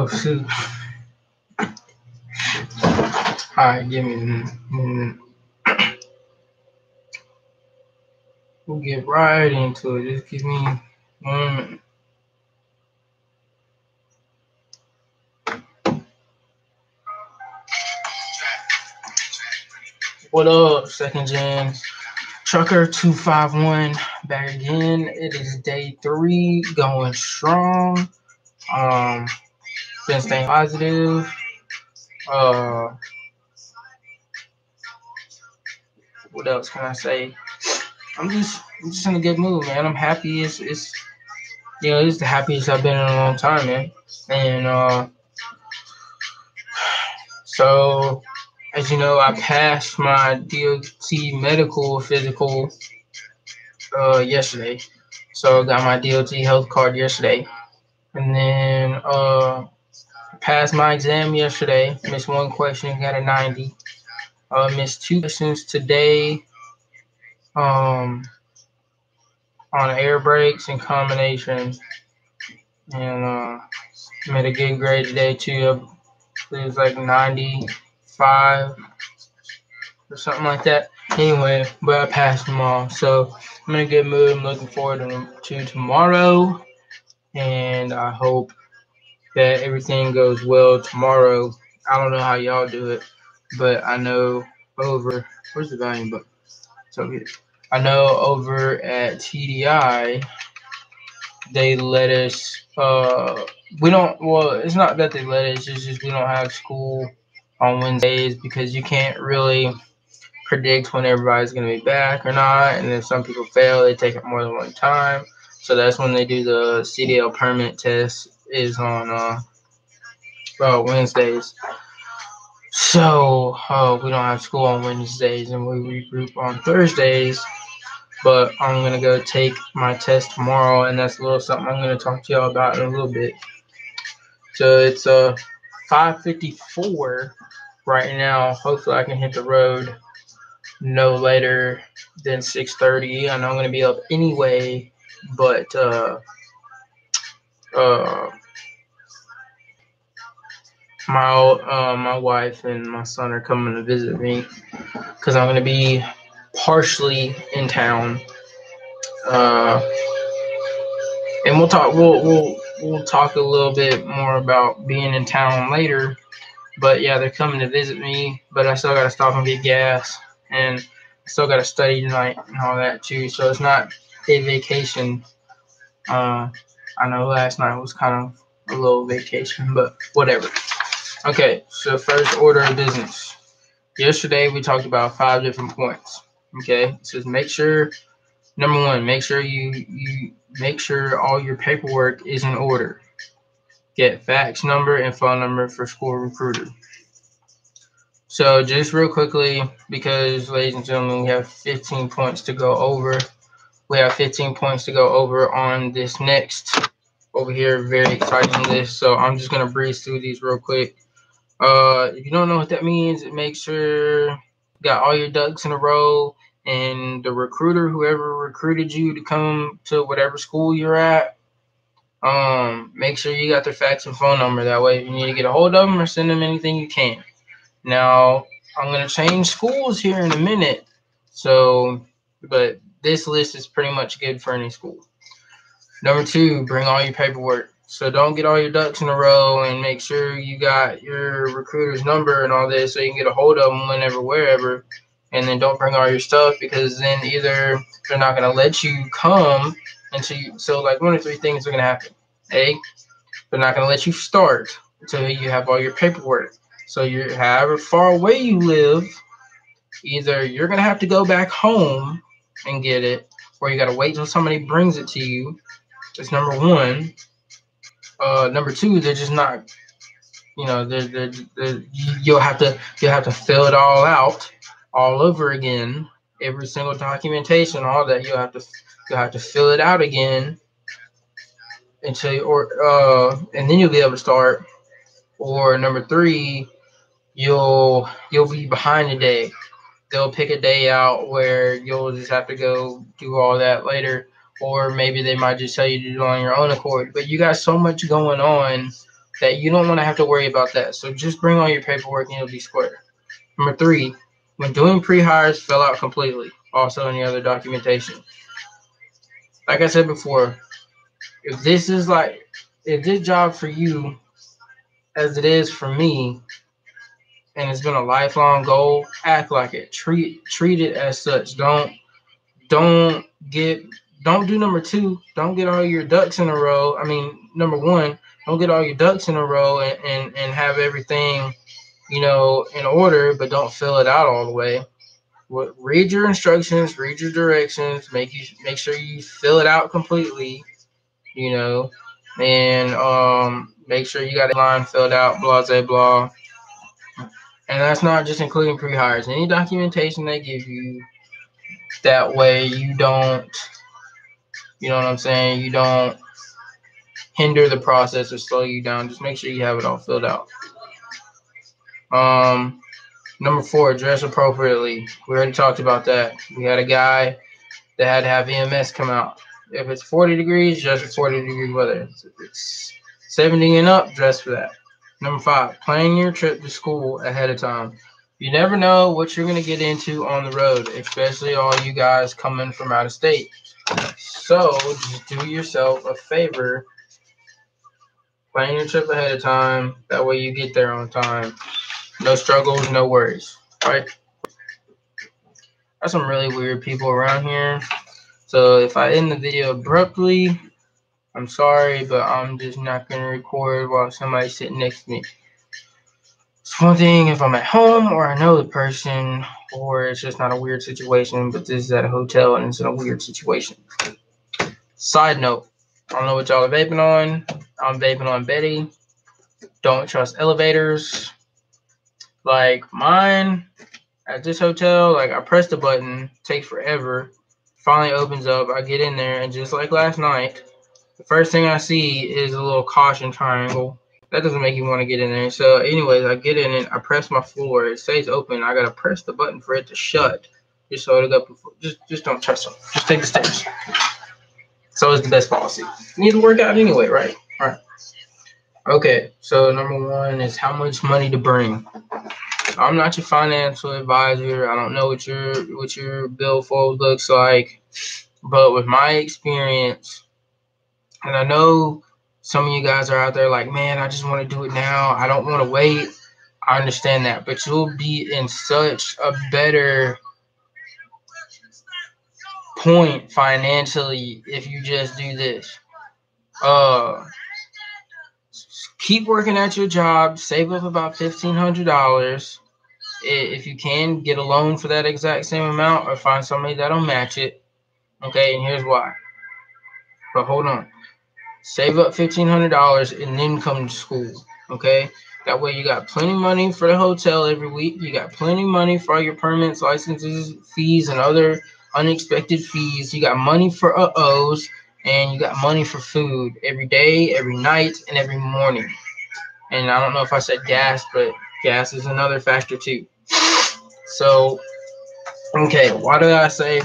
Oh shoot! All right, give me. We'll get right into it. Just give me 1 minute. What up, second gen? Trucker 251 back again. It is day 3, going strong. Been staying positive. Uh, what else can I say? I'm just in a good mood, man. I'm happy. It's it's the happiest I've been in a long time, man. And so as you know, I passed my DOT medical physical yesterday. So I got my DOT health card yesterday, and then passed my exam yesterday. Missed one question, got a 90. Missed 2 questions today. On air brakes and combination, and made a good grade today too. It was like 95 or something like that. Anyway, but I passed them all, so I'm in a good mood. I'm looking forward to tomorrow, and I hope that everything goes well tomorrow. I don't know how y'all do it, but I know where's the volume button? So here. I know over at TDI they let us we don't, well, it's not that they let us, it's just we don't have school on Wednesdays because you can't really predict when everybody's going to be back or not, and if some people fail they take it more than one time, so that's when they do the CDL permit test is on Wednesdays. So we don't have school on Wednesdays and we regroup on Thursdays. But I'm going to go take my test tomorrow, and that's a little something I'm going to talk to y'all about in a little bit. So it's 5:54 right now. Hopefully I can hit the road no later than 6:30. I know I'm going to be up anyway, but my wife and my son are coming to visit me because I'm going to be partially in town. And we'll talk a little bit more about being in town later. But yeah, they're coming to visit me, but I still gotta stop and get gas, and I still gotta study tonight and all that too. So it's not a vacation. I know last night was kind of a little vacation, but whatever. Okay, so first order of business. Yesterday we talked about 5 different points. Okay, it says number 1, make sure you make sure all your paperwork is in order. Get fax number and phone number for school recruiter. So just real quickly, because ladies and gentlemen, we have 15 points to go over. We have 15 points to go over on this next over here, very exciting list. So I'm just gonna breeze through these real quick. If you don't know what that means, make sure you got all your ducks in a row, and the recruiter, whoever recruited you to come to whatever school you're at, make sure you got their fax and phone number. That way, if you need to get a hold of them or send them anything, you can. Now, I'm going to change schools here in a minute. So, but this list is pretty much good for any school. Number 2, bring all your paperwork. So don't get all your ducks in a row, and make sure you got your recruiter's number and all this so you can get a hold of them whenever, wherever. And then don't bring all your stuff, because then either they're not going to let you come until you, so like 1 or 3 things are going to happen. A, they're not going to let you start until you have all your paperwork. So you're, however far away you live, either you're going to have to go back home and get it, or you got to wait till somebody brings it to you. That's number 1. Number 2, they're just not, you'll have to fill it all out all over again. Every single documentation, all that, you'll have to fill it out again until and then you'll be able to start. Or number 3, you'll be behind a day. They'll pick a day out where you'll just have to go do all that later, or maybe they might just tell you to do it on your own accord. But you got so much going on that you don't want to have to worry about that. So just bring all your paperwork and it'll be square. Number 3, when doing pre-hires, fill out completely. Also any other documentation. Like I said before, if this job for you as it is for me, and it's been a lifelong goal, act like it. Treat it as such. Don't do number 2. Don't get all your ducks in a row. I mean, number 1, don't get all your ducks in a row and have everything, in order, but don't fill it out all the way. Read your instructions, read your directions, make sure you fill it out completely, and make sure you got a line filled out, blah, blah, blah. And that's not just including pre-hires. Any documentation they give you, that way you don't, you don't hinder the process or slow you down. Just make sure you have it all filled out. Number 4, dress appropriately. We already talked about that. We had a guy that had to have EMS come out. If it's 40 degrees, dress for 40-degree weather. If it's 70 and up, dress for that. Number 5, plan your trip to school ahead of time. You never know what you're going to get into on the road, especially all you guys coming from out of state. So just do yourself a favor. Plan your trip ahead of time. That way you get there on time. No struggles, no worries. All right. There's some really weird people around here. So if I end the video abruptly, I'm sorry, but I'm just not going to record while somebody's sitting next to me. It's one thing if I'm at home or I know the person, or it's just not a weird situation, but this is at a hotel and it's in a weird situation. Side note, I don't know what y'all are vaping on. I'm vaping on Betty. Don't trust elevators. Like mine at this hotel, like I press the button, takes forever, finally opens up, I get in there, and just like last night, the first thing I see is a little caution triangle. That doesn't make you want to get in there. So anyways, I get in it, I press my floor, it stays open, I gotta press the button for it to shut. Just so it'll go before. Just don't trust them. Just take the stairs. So it's the best policy. You need to work out anyway, right? All right. Okay, so number 1 is how much money to bring. I'm not your financial advisor. I don't know what your billfold looks like, but with my experience, and I know some of you guys are out there like, man, I just want to do it now. I don't want to wait. I understand that, but you'll be in such a better point financially if you just do this. Keep working at your job. Save up about $1,500. If you can, get a loan for that exact same amount or find somebody that'll match it. Okay, and here's why. But hold on. Save up $1,500 and then come to school. Okay? That way you got plenty of money for the hotel every week. You got plenty of money for all your permits, licenses, fees, and other unexpected fees. You got money for uh-ohs, and you got money for food every day, every night, and every morning. And I don't know if I said gas, but gas is another factor too. So, okay, why do I say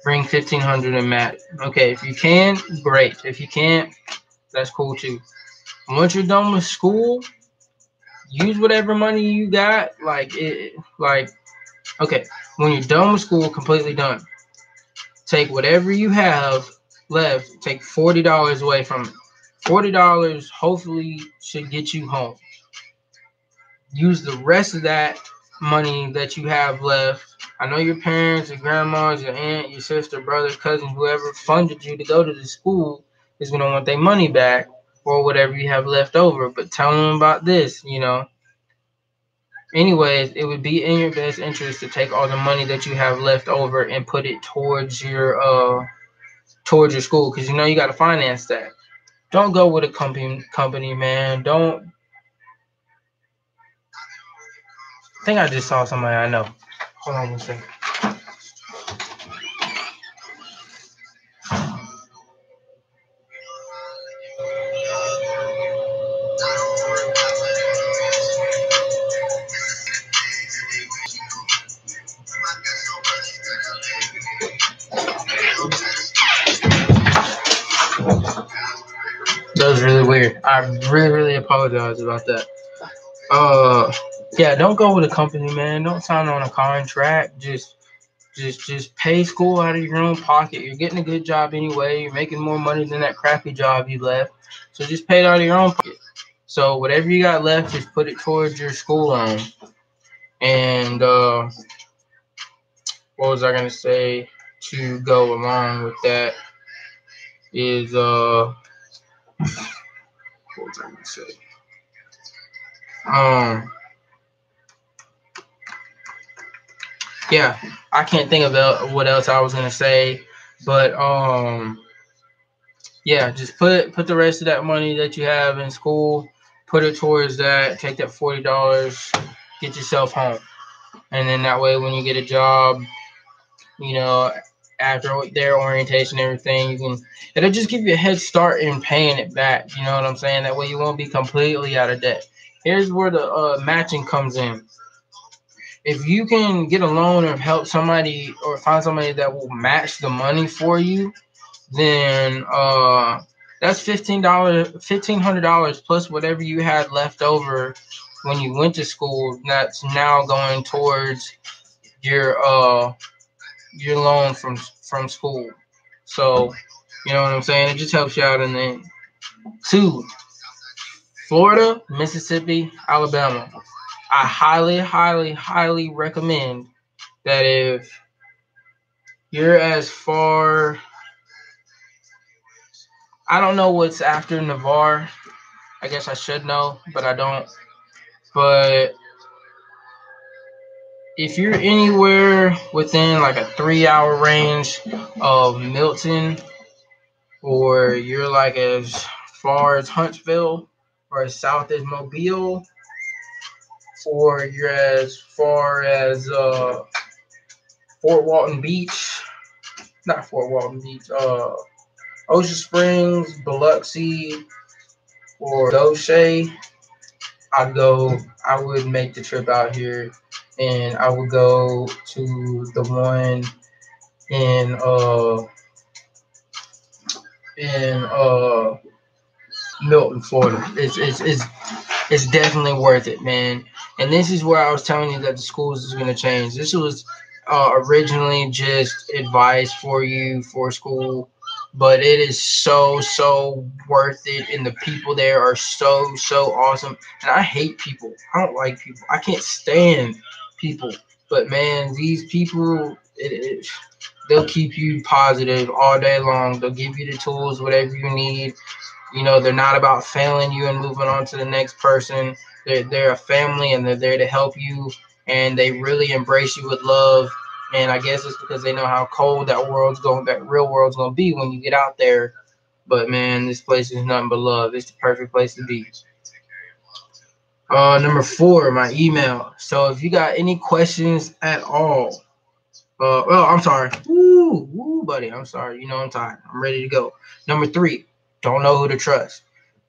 bring $1,500 and match? Okay, if you can, great. If you can't, that's cool too. Once you're done with school, use whatever money you got. Okay, when you're done with school, completely done, take whatever you have left, take $40 away from it. $40 hopefully should get you home. Use the rest of that money that you have left. I know your parents, your grandmas, your aunt, your sister, brother, cousin, whoever funded you to go to the school is going to want their money back or whatever you have left over. But tell them about this, Anyways, it would be in your best interest to take all the money that you have left over and put it towards your school, because you got to finance that. Don't go with a company, man. Don't. I think I just saw somebody I know. Hold on one second. That was really weird. I really, really apologize about that. Yeah, don't go with a company, man. Don't sign on a contract. Just pay school out of your own pocket. You're getting a good job anyway. You're making more money than that crappy job you left. So just pay it out of your own pocket. So whatever you got left, just put it towards your school loan. And what was I gonna say to go along with that is what was I gonna say? Yeah, I can't think of what else I was gonna say, but yeah, just put the rest of that money that you have in school, put it towards that. Take that $40, get yourself home, and then that way, when you get a job, you know, after their orientation and everything, it'll just give you a head start in paying it back. You know what I'm saying? That way, you won't be completely out of debt. Here's where the matching comes in. If you can get a loan or help somebody or find somebody that will match the money for you, then that's $1,500 plus whatever you had left over when you went to school. That's now going towards your loan from school. So you know what I'm saying? It just helps you out. And then 2, Florida, Mississippi, Alabama. I highly, highly, highly recommend that if you're as far, I don't know what's after Navarre. I guess I should know, but I don't. But if you're anywhere within like a 3-hour range of Milton, or you're like as far as Huntsville or as south as Mobile, or you're as far as Fort Walton Beach, not Fort Walton Beach, Ocean Springs, Biloxi, or Goshen, I would make the trip out here, and I would go to the one in Milton, Florida. It's definitely worth it, man. And this is where I was telling you that the schools is going to change. This was originally just advice for you for school, but it is so worth it, and the people there are so awesome. And I hate people. I don't like people. I can't stand people. But man, these people, they'll keep you positive all day long. They'll give you the tools, whatever you need. You know, they're not about failing you and moving on to the next person. They're a family, and they're there to help you, and they really embrace you with love. And I guess it's because they know how cold that real world's gonna be when you get out there. But man, this place is nothing but love. It's the perfect place to be. Number 4, my email. So if you got any questions at all, well, I'm sorry. Woo, buddy. I'm sorry. You know I'm tired. I'm ready to go. Number 3, don't know who to trust.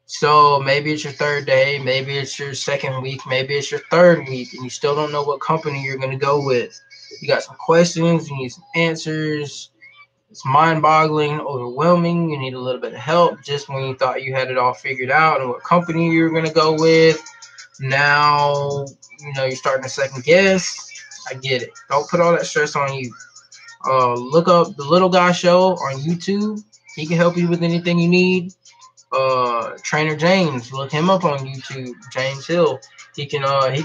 So maybe it's your 3rd day, maybe it's your 2nd week, maybe it's your 3rd week, and you still don't know what company you're going to go with. You got some questions, you need some answers. It's mind-boggling, overwhelming. You need a little bit of help just when you thought you had it all figured out and what company you're going to go with. Now, you're starting to second guess. I get it. Don't put all that stress on you. Look up the Little Guy Show on YouTube. He can help you with anything you need. Trainer James, look him up on YouTube. James Hill. He can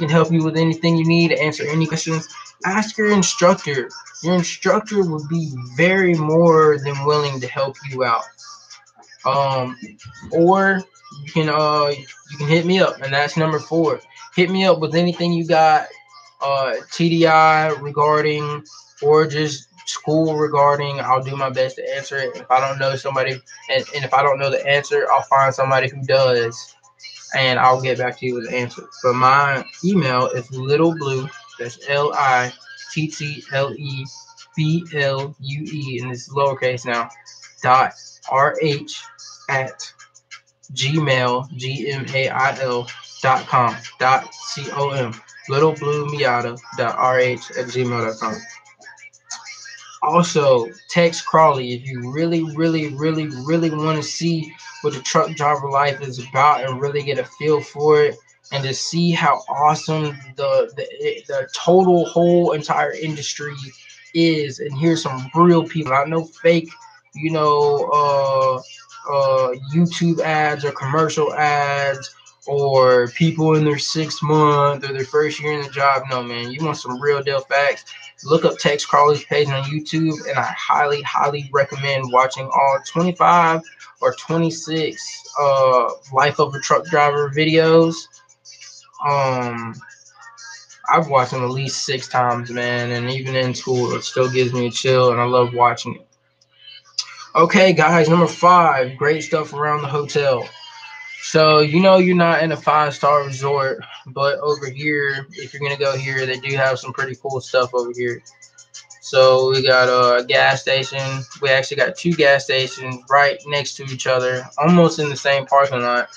help you with anything you need, answer any questions. Ask your instructor. Your instructor would be very more than willing to help you out. Or you can hit me up, and that's number 4. Hit me up with anything you got, TDI regarding, or just school regarding. I'll do my best to answer it. If I don't know somebody, and if I don't know the answer, I'll find somebody who does, and I'll get back to you with the answer. But my email is littleblue, that's LITTLEBLUE, and this is lowercase now, .rh@gmail.com. Littlebluemiata.rh@gmail.com. Also, text Crawley if you really, really want to see what the truck driver life is about and really get a feel for it and to see how awesome the total whole entire industry is. And here's some real people, not no fake, YouTube ads or commercial ads or people in their 6th month or their first year in the job. No, man, you want some real deal facts. Look up Tex Crawley's page on YouTube, and I highly recommend watching all 25 or 26 Life of a Truck Driver videos. I've watched them at least 6 times, man, and even in school, it still gives me a chill, and I love watching it. Okay, guys, number 5, great stuff around the hotel. So, you're not in a 5-star resort, but over here, if you're going to go here, they do have some pretty cool stuff over here. So, we got a gas station. We actually got 2 gas stations right next to each other, almost in the same parking lot,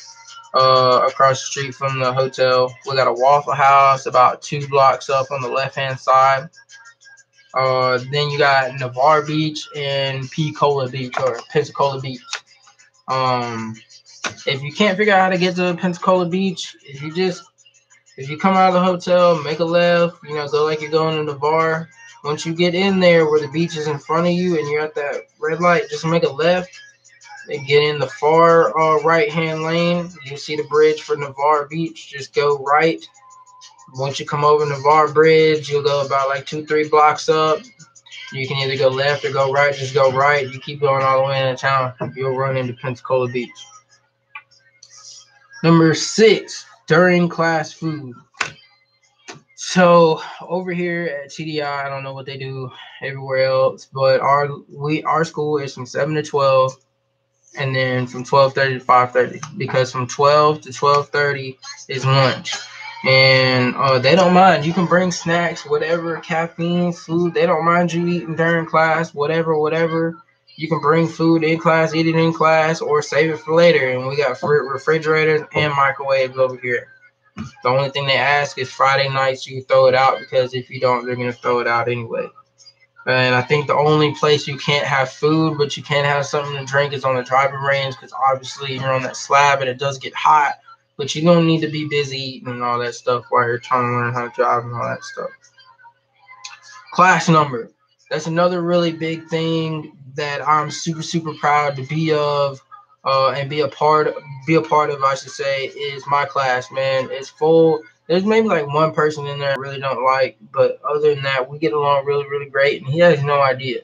across the street from the hotel. We got a Waffle House about 2 blocks up on the left-hand side. Then you got Navarre Beach and Pensacola Beach, or Pensacola Beach. If you can't figure out how to get to Pensacola Beach, if you come out of the hotel, make a left, go like you're going to Navarre. Once you get in there where the beach is in front of you and you're at that red light, just make a left and get in the far right-hand lane. You'll see the bridge for Navarre Beach. Just go right. Once you come over Navarre Bridge, you'll go about like 2-3 blocks up. You can either go left or go right. Just go right. You keep going all the way into town, you'll run into Pensacola Beach. Number 6, during class food. So over here at TDI, I don't know what they do everywhere else, but our school is from 7 to 12, and then from 12:30 to 5:30. Because from 12 to 12:30 is lunch, and they don't mind. You can bring snacks, whatever, caffeine, food. They don't mind you eating during class, whatever. You can bring food in class, eat it in class, or save it for later. And we got refrigerators and microwaves over here. The only thing they ask is Friday nights you throw it out, because if you don't, they're going to throw it out anyway. And I think the only place you can't have food, but you can have something to drink, is on the driving range, because obviously you're on that slab and it does get hot. But you don't need to be busy eating and all that stuff while you're trying to learn how to drive and all that stuff. Class number. That's another really big thing that I'm super proud to be of and be a part of, I should say, is my class, man. It's full. There's maybe like one person in there I really don't like, but other than that, we get along really great, and he has no idea.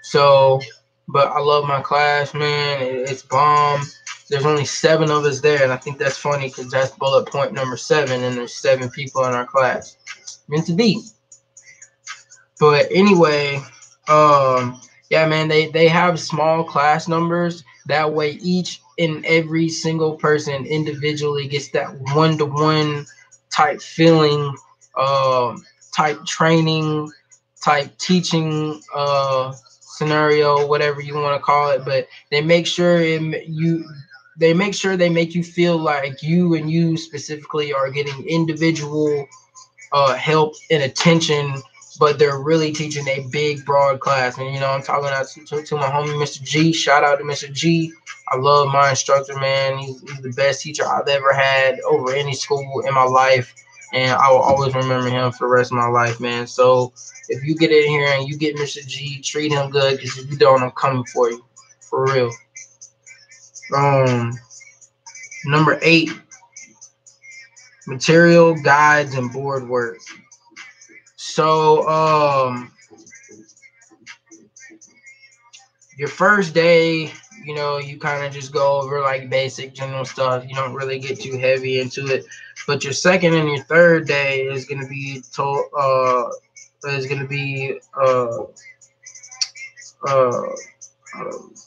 So, but I love my class, man. It's bomb. There's only 7 of us there, and I think that's funny because that's bullet point number 7, and there's 7 people in our class. Meant to be. But anyway, yeah, man, they have small class numbers. That way, each and every single person individually gets that one-to-one type feeling, type training, type teaching scenario, whatever you want to call it. But they make sure they make you feel like you specifically are getting individual help and attention, but they're really teaching a big, broad class. And, I'm talking about to my homie, Mr. G. Shout out to Mr. G. I love my instructor, man. He's the best teacher I've ever had over any school in my life. And I will always remember him for the rest of my life, man. So if you get in here and you get Mr. G, treat him good, because if you don't, I'm coming for you. For real. Number 8, material, guides, and board work. So, your first day, you kind of just go over like basic general stuff. You don't really get too heavy into it. But your second and your third day is going to be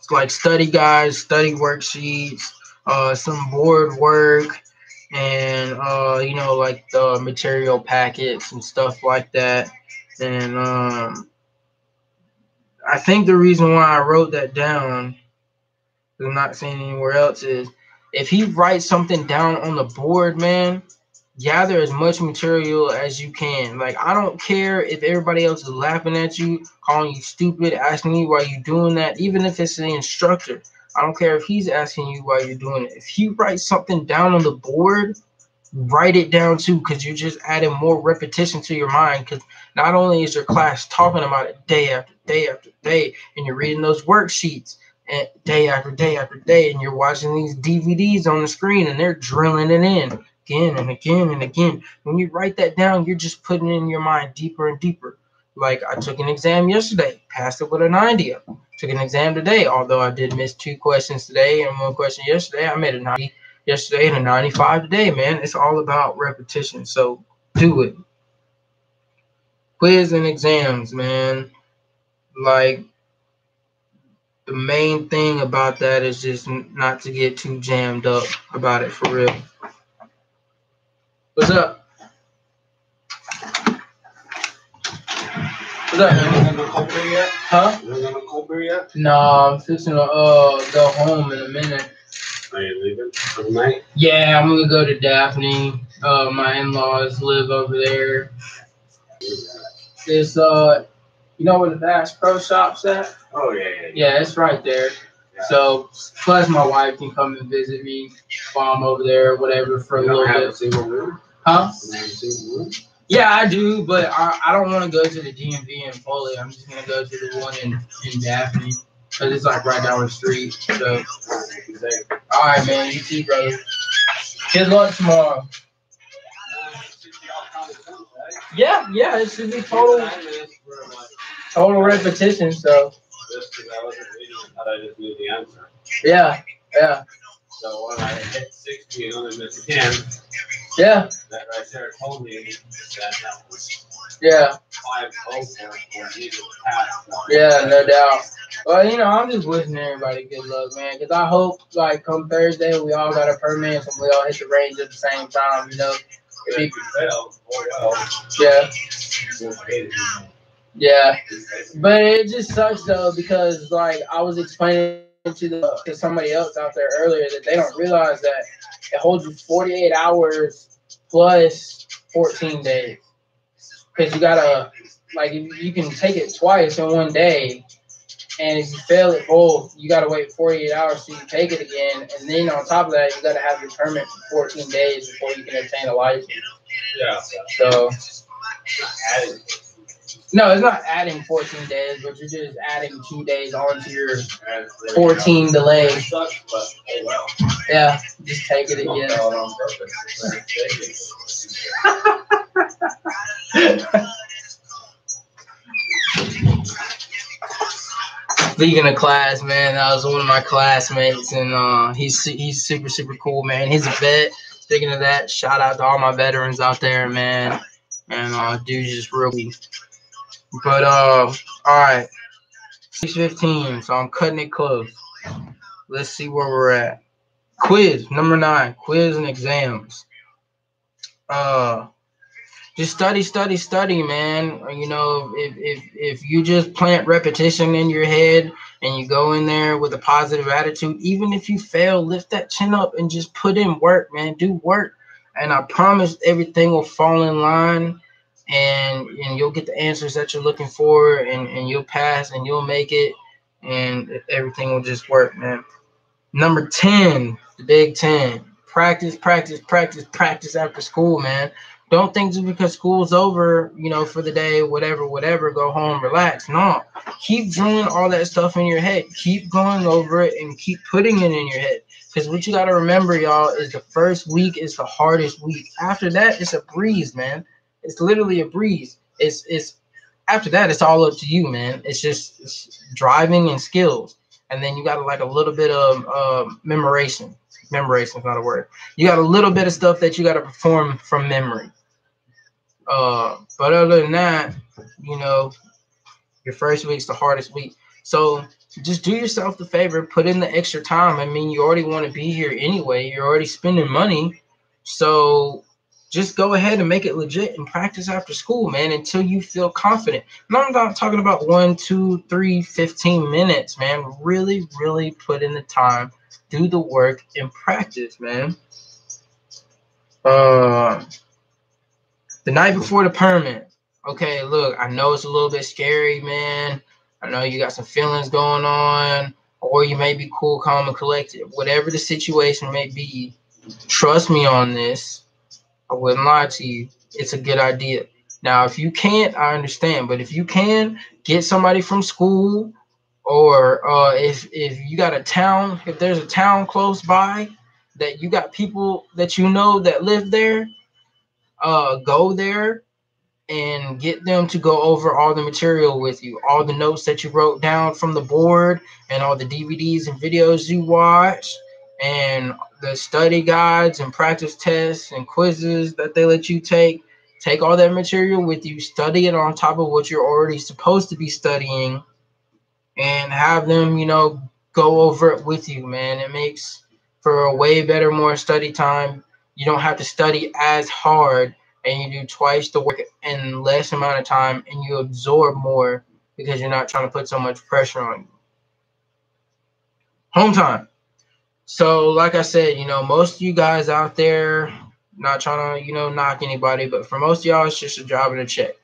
like study guides, study worksheets, some board work, and like the material packets and stuff like that. And I think the reason why I wrote that down, I'm not saying anywhere else, is if he writes something down on the board, man, gather as much material as you can. Like, I don't care if everybody else is laughing at you, calling you stupid, asking you why you doing that, even if it's the instructor. I don't care if he's asking you why you're doing it. If you write something down on the board, write it down too, because you're just adding more repetition to your mind. Because not only is your class talking about it day after day after day, and you're reading those worksheets and day after day after day, and you're watching these DVDs on the screen, and they're drilling it in again and again and again. When you write that down, you're just putting it in your mind deeper and deeper. Like, I took an exam yesterday, passed it with a 90. Took an exam today, although I did miss 2 questions today and 1 question yesterday. I made a 90 yesterday and a 95 today, man. It's all about repetition. So do it. Quiz and exams, man. Like, the main thing about that is just not to get too jammed up about it, for real. What's up? What's up, man? You gonna beer yet? Huh? You gonna cold beer yet? No, I'm fixing to go home in a minute. Are you leaving for the night? Yeah, I'm gonna go to Daphne. My in-laws live over there. It's you know where the Bass Pro Shop's at? Oh yeah. Yeah, it's right there. Yeah. So plus my wife can come and visit me while I'm over there, or whatever, for a You little don't have bit. a single room? Huh? You don't have a single room? Yeah, I do, but I don't want to go to the DMV in Foley. I'm just gonna go to the one in Daphne, because it's like right down the street. So, all right, man. You too, brother. Good luck tomorrow. Yeah, it should be total repetition. So. Just because I wasn't reading, I thought I just knew the answer. Yeah. So when I hit 60 and only missed 10, Yeah. that right there told me that was Yeah. 5 for me to pass. Yeah, no doubt. Well, I'm just wishing everybody good luck, man. Because I hope, like, come Thursday, we all got our permits and we all hit the range at the same time, If you fail, Yeah. But it just sucks, though, because, like, I was explaining to somebody else out there earlier that they don't realize that it holds you 48 hours plus 14 days. Because you gotta, like, you can take it twice in one day, and if you fail it both, you gotta wait 48 hours till you take it again, and then on top of that, you gotta have your permit for 14 days before you can obtain a license. Yeah. So, no, it's not adding 14 days, but you're just adding 2 days onto your 14 delay. Yeah, just take it again. Speaking of class, man, that was one of my classmates, and he's super, super cool, man. He's a vet. Speaking of that, shout out to all my veterans out there, man. And dude's just real cool. But all right, 6:15, so I'm cutting it close. Let's see where we're at. Quiz number 9, quiz and exams. Just study, man. If you just plant repetition in your head and you go in there with a positive attitude, even if you fail, lift that chin up and just put in work, man. Do work, and I promise everything will fall in line, and you'll get the answers that you're looking for, and you'll pass and you'll make it, and everything will just work, man. Number 10, the Big 10. Practice after school, man. Don't think just because school's over, for the day, whatever, go home, relax. No, keep drilling all that stuff in your head. Keep going over it and keep putting it in your head. Because what you got to remember, y'all, is the first week is the hardest week. After that, it's a breeze, man. It's literally a breeze. It's after that, it's all up to you, man. It's driving and skills. And then you got like a little bit of memorization. Memorization is not a word. You got a little bit of stuff that you got to perform from memory. But other than that, your first week's the hardest week. So just do yourself the favor, put in the extra time. I mean, you already want to be here anyway. You're already spending money. So just go ahead and make it legit and practice after school, man, until you feel confident. And I'm not talking about 1, 2, 3, 15 minutes, man. Really, really put in the time, do the work, and practice, man. The night before the permit. Okay, look, I know it's a little bit scary, man. I know you got some feelings going on, or you may be cool, calm, and collected. Whatever the situation may be, trust me on this. I wouldn't lie to you. It's a good idea. Now, if you can't, I understand. But if you can, get somebody from school, or if you got a town, if there's a town close by that you got people that you know that live there, go there and get them to go over all the material with you, all the notes that you wrote down from the board, and all the DVDs and videos you watched, and the study guides and practice tests and quizzes that they let you take. Take all that material with you, study it on top of what you're already supposed to be studying, and have them, go over it with you, man. It makes for a way better, more study time. You don't have to study as hard, and you do twice the work in less amount of time, and you absorb more because you're not trying to put so much pressure on you. Home time. So, like I said, most of you guys out there, not trying to, knock anybody, but for most of y'all, it's just a job and a check.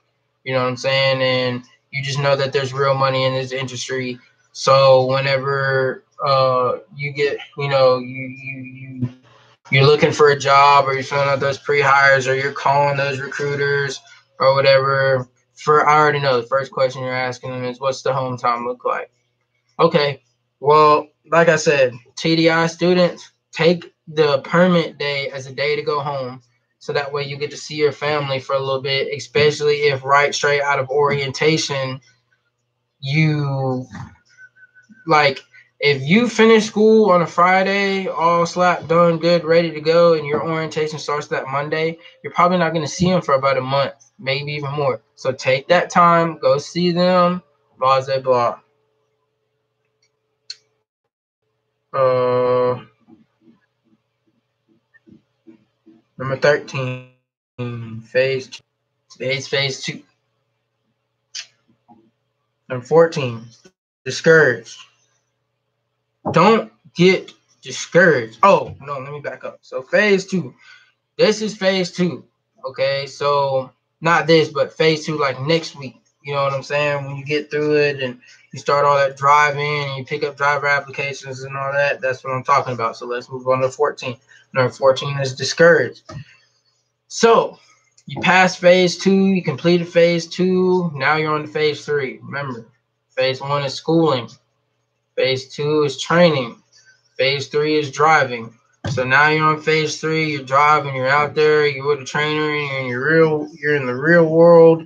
You know what I'm saying? And you just know that there's real money in this industry. So whenever you get, you're looking for a job, or you're filling out those pre-hires, or you're calling those recruiters or whatever, I already know the first question you're asking them is, what's the home time look like? Okay, well, like I said, TDI students, take the permit day as a day to go home. So that way you get to see your family for a little bit, especially if right straight out of orientation, if you finish school on a Friday, all slapped, done, good, ready to go, and your orientation starts that Monday, you're probably not going to see them for about a month, maybe even more. So take that time, go see them, blah, blah, blah. Number 13, phase 2. Today's phase 2. Number 14, discouraged. Don't get discouraged. Oh, no, let me back up. So phase 2. This is phase 2. Okay, so not this, but phase 2, like next week. You know what I'm saying? When you get through it and you start all that driving and you pick up driver applications and all that, that's what I'm talking about. So let's move on to 14. Number 14 is discouraged. So you passed phase 2, you completed phase 2, now you're on to phase 3. Remember, phase 1 is schooling, phase 2 is training, phase 3 is driving. So now you're on phase 3, you're driving, you're out there, you're with a trainer, and you're in the real world,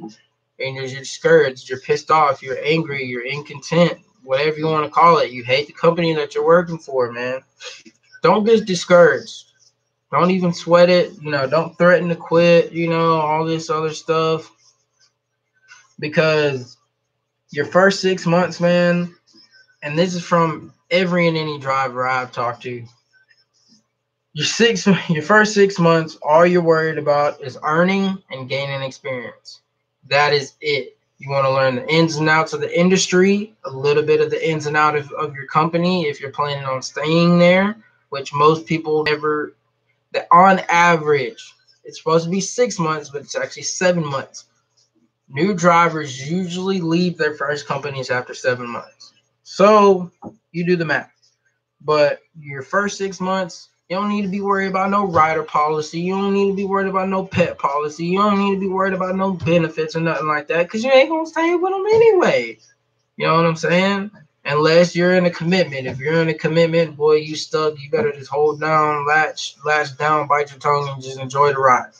and you're discouraged, you're pissed off, you're angry, you're incontent, whatever you want to call it. You hate the company that you're working for, man. Don't get discouraged. Don't even sweat it. Don't threaten to quit, all this other stuff. Because your first 6 months, man, and this is from every and any driver I've talked to, your first 6 months, all you're worried about is earning and gaining experience. That is it. You want to learn the ins and outs of the industry, a little bit of the ins and outs of your company if you're planning on staying there, which most people never. That on average, it's supposed to be 6 months, but it's actually 7 months. New drivers usually leave their first companies after 7 months. So you do the math. But your first 6 months, you don't need to be worried about no rider policy. You don't need to be worried about no pet policy. You don't need to be worried about no benefits or nothing like that, because you ain't going to stay with them anyway. You know what I'm saying? Unless you're in a commitment. If you're in a commitment, boy, you stuck. You better just hold down, latch down, bite your tongue, and just enjoy the ride.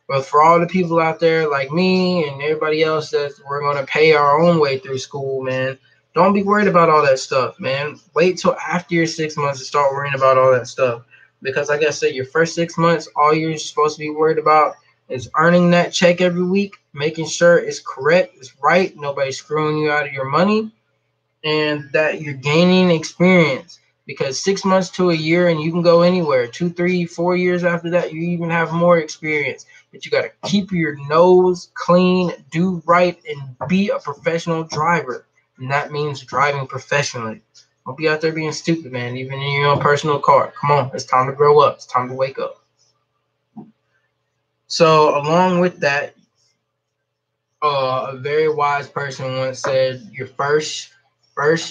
But for all the people out there like me and everybody else that we're going to pay our own way through school, man, don't be worried about all that stuff, man. Wait till after your 6 months to start worrying about all that stuff. Because like I said, your first 6 months, all you're supposed to be worried about is earning that check every week, making sure it's correct, it's right, nobody's screwing you out of your money, and that you're gaining experience. Because 6 months to a year and you can go anywhere. 2, 3, 4 years after that, you even have more experience. But you got to keep your nose clean, do right, and be a professional driver. And that means driving professionally. Don't be out there being stupid, man, even in your own personal car. Come on, it's time to grow up. It's time to wake up. So along with that, A very wise person once said, your first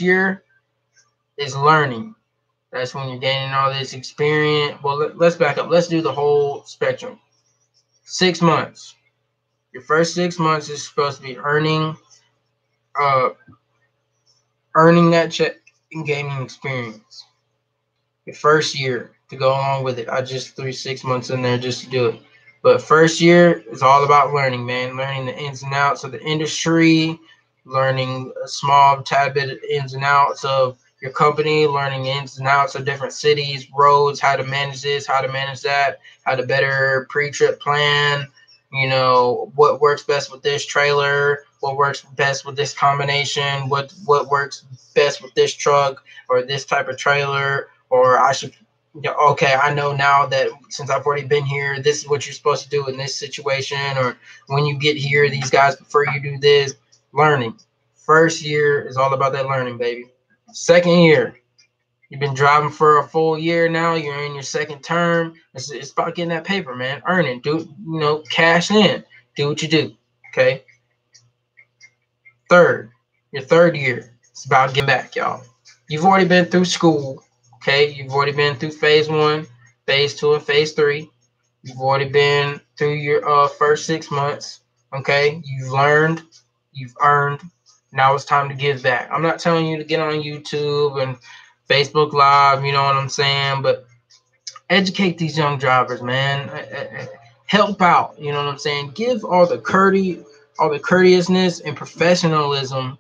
year is learning. That's when you're gaining all this experience. Well, let's back up. Let's do the whole spectrum. 6 months. Your first 6 months is supposed to be uh, earning that check and gaining experience. Your first year to go along with it. I just threw 6 months in there just to do it. But first year is all about learning, man. Learning the ins and outs of the industry, learning a small tad bit of ins and outs of your company, learning ins and outs of different cities, roads, how to manage this, how to manage that, how to better pre-trip plan, what works best with this trailer, what works best with this combination, what works best with this truck or this type of trailer, or I should, okay, I know now that since I've already been here, this is what you're supposed to do in this situation, or when you get here, these guys prefer you do this. Learning. First year is all about that learning, baby. Second year, you've been driving for a full year now. You're in your second term. It's about getting that paper, man. Earning. Cash in. Do what you do. Okay. Your third year. It's about getting back, y'all. You've already been through school. Okay. You've already been through phase 1, phase 2, and phase 3. You've already been through your first 6 months. Okay. You've learned. You've earned. Now it's time to give back. I'm not telling you to get on YouTube and Facebook Live, you know what I'm saying? But educate these young drivers, man. Help out, you know what I'm saying? Give all the courteousness and professionalism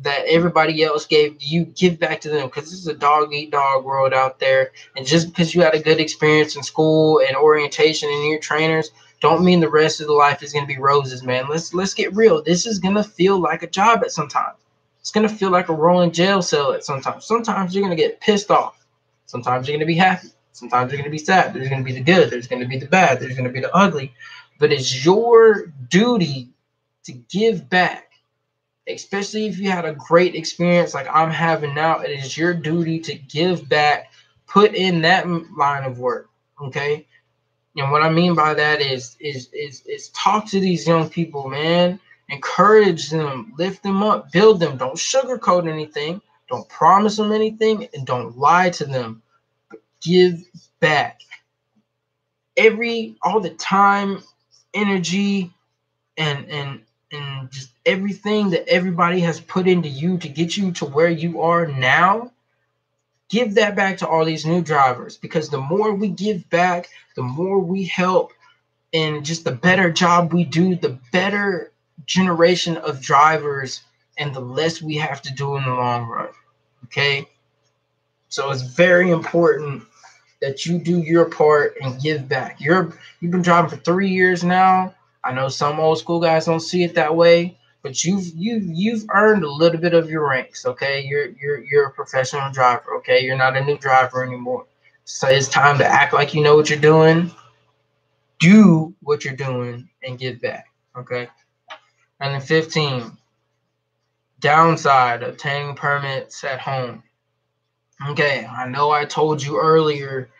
that everybody else gave you. Give back to them, because this is a dog-eat-dog world out there. And just because you had a good experience in school and orientation and your trainers, don't mean the rest of the life is going to be roses, man. Let's get real. This is going to feel like a job at some time. It's going to feel like a rolling jail cell at some time. Sometimes you're going to get pissed off. Sometimes you're going to be happy. Sometimes you're going to be sad. There's going to be the good. There's going to be the bad. There's going to be the ugly. But it's your duty to give back, especially if you had a great experience like I'm having now. It is your duty to give back, put in that line of work, okay? And what I mean by that is talk to these young people, man. Encourage them, lift them up, build them. Don't sugarcoat anything. Don't promise them anything, and don't lie to them. Give back. All the time, energy, and just everything that everybody has put into you to get you to where you are now. Give that back to all these new drivers, because the more we give back, the more we help, and just the better job we do, the better generation of drivers, and the less we have to do in the long run. Okay? So it's very important that you do your part and give back. You've been driving for 3 years now. I know some old school guys don't see it that way, but you've earned a little bit of your ranks. Okay, you're a professional driver. Okay, you're not a new driver anymore. So it's time to act like you know what you're doing. Do what you're doing and give back. Okay. And then 15, downside, obtaining permits at home. Okay, I know I told you earlier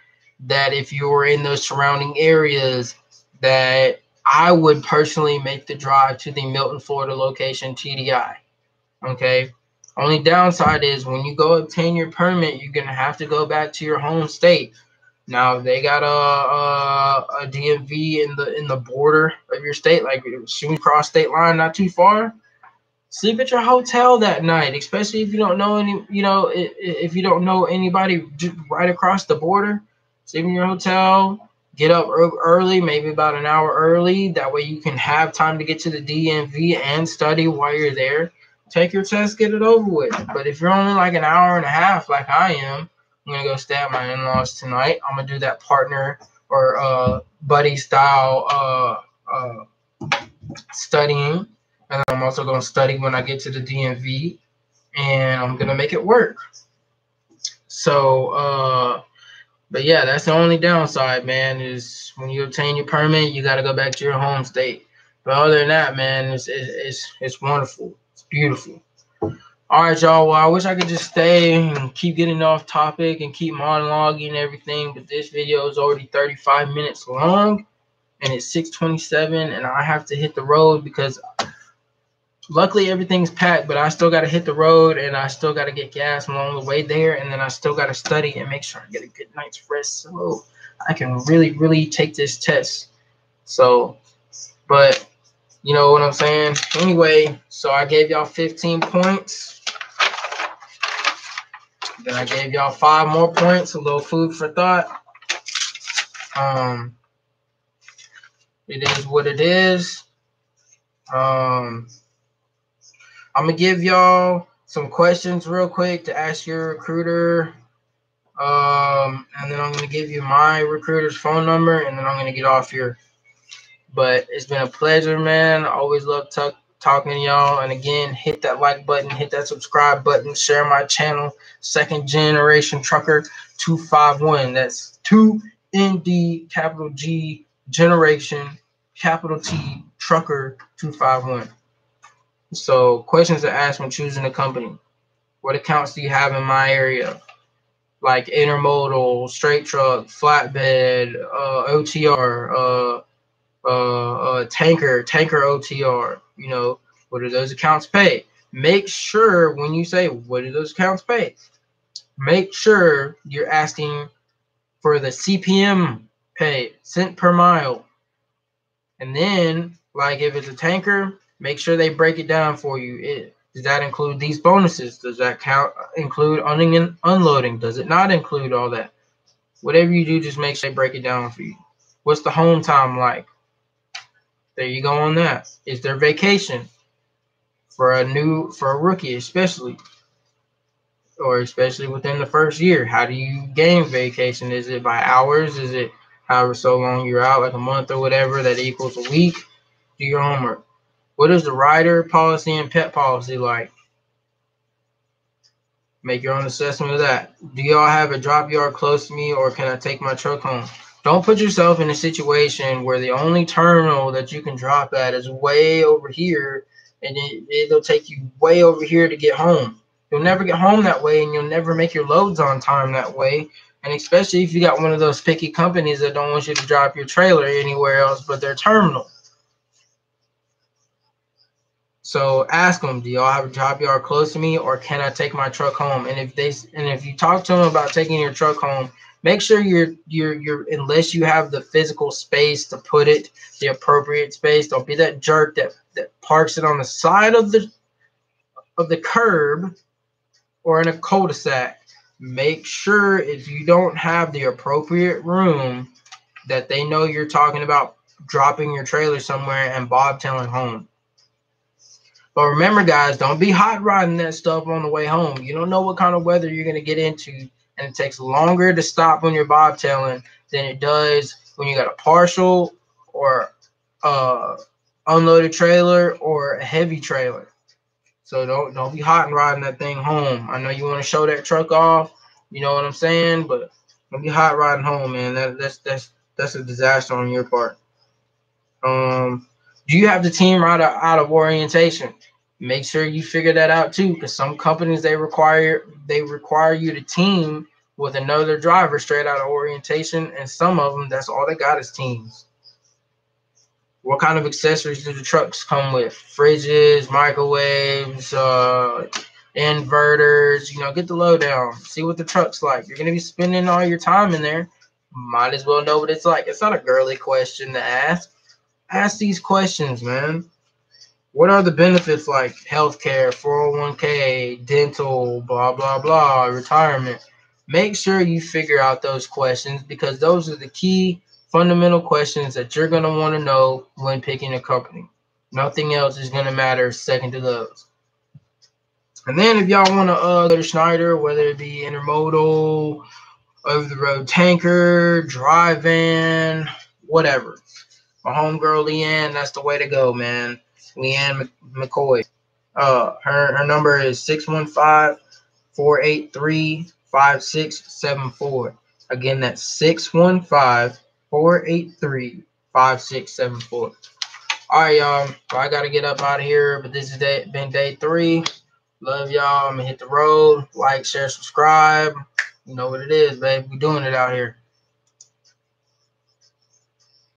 that if you were in those surrounding areas, that I would personally make the drive to the Milton, Florida location, TDI. Okay. Only downside is when you go obtain your permit, you're gonna have to go back to your home state. Now they got a DMV in the border of your state, like shooting across state line, not too far. Sleep at your hotel that night, especially if you don't know if you don't know anybody right across the border. Sleep in your hotel. Get up early, maybe about an hour early. That way you can have time to get to the DMV and study while you're there. Take your test, get it over with. But if you're only like an hour and a half, like I am, I'm going to go stay at my in-laws tonight. I'm going to do that partner or buddy style studying. And I'm also going to study when I get to the DMV. And I'm going to make it work. So, but yeah, that's the only downside, man, is when you obtain your permit, you got to go back to your home state. But other than that, man, it's wonderful. It's beautiful. All right, y'all. Well, I wish I could just stay and keep getting off topic and keep monologuing and everything, but this video is already 35 minutes long, and it's 6:27, and I have to hit the road because Luckily, everything's packed, but I still got to hit the road and I still got to get gas along the way there. And then I still got to study and make sure I get a good night's rest so I can really, really take this test. So, but you know what I'm saying? Anyway, so I gave y'all 15 points. Then I gave y'all 5 more points, a little food for thought. It is what it is. I'm gonna give y'all some questions real quick to ask your recruiter. And then I'm gonna give you my recruiter's phone number, and then I'm gonna get off here. But it's been a pleasure, man. I always love talking to y'all. And again, hit that like button, hit that subscribe button, share my channel, Second Generation Trucker 251. That's 2ND capital G Generation capital T Trucker 251. So questions to ask when choosing a company. What accounts do you have in my area? Like intermodal, straight truck, flatbed, OTR, tanker OTR. You know, what do those accounts pay? Make sure when you say, what do those accounts pay? Make sure you're asking for the CPM pay, cent per mile. And then, like if it's a tanker, make sure they break it down for you. Does that include these bonuses? Does that include unloading? Does it not include all that? Whatever you do, just make sure they break it down for you. What's the home time like? There you go on that. Is there vacation for a rookie, especially within the first year? How do you gain vacation? Is it by hours? Is it however so long you're out, like a month or whatever, that equals a week? Do your homework. What is the rider policy and pet policy like? Make your own assessment of that. Do y'all have a drop yard close to me, or can I take my truck home? Don't put yourself in a situation where the only terminal that you can drop at is way over here, and it'll take you way over here to get home. You'll never get home that way, and you'll never make your loads on time that way. And especially if you got one of those picky companies that don't want you to drop your trailer anywhere else but their terminal. So ask them, do y'all have a drop yard close to me, or can I take my truck home? And if you talk to them about taking your truck home, make sure you're unless you have the physical space to put it, the appropriate space. Don't be that jerk that parks it on the side of the curb or in a cul-de-sac. Make sure if you don't have the appropriate room, that they know you're talking about dropping your trailer somewhere and bobtailing home. But remember, guys, don't be hot rodding that stuff on the way home. You don't know what kind of weather you're going to get into, and it takes longer to stop when you're bobtailing than it does when you got a partial or unloaded trailer or a heavy trailer. So don't be hot and rodding that thing home. I know you want to show that truck off, you know what I'm saying, but don't be hot rodding home, man. That's a disaster on your part. Do you have the team out of orientation? Make sure you figure that out too, because some companies they require you to team with another driver straight out of orientation, and some of them that's all they got is teams. What kind of accessories do the trucks come with? Fridges, microwaves, inverters. You know, get the lowdown. See what the truck's like. You're gonna be spending all your time in there. Might as well know what it's like. It's not a girly question to ask. Ask these questions, man. What are the benefits like? Healthcare, 401k, dental, blah, blah, blah, retirement. Make sure you figure out those questions, because those are the key fundamental questions that you're going to want to know when picking a company. Nothing else is going to matter second to those. And then if y'all want to go to Schneider, whether it be intermodal, over-the-road tanker, dry van, whatever. My homegirl Leanne, that's the way to go, man. Leanne McCoy. Her number is 615-483-5674. Again, that's 615-483-5674. All right, y'all. So I gotta get up out of here, but this has been day 3. Love y'all. I'm gonna hit the road. Like, share, subscribe. You know what it is, babe. We doing it out here.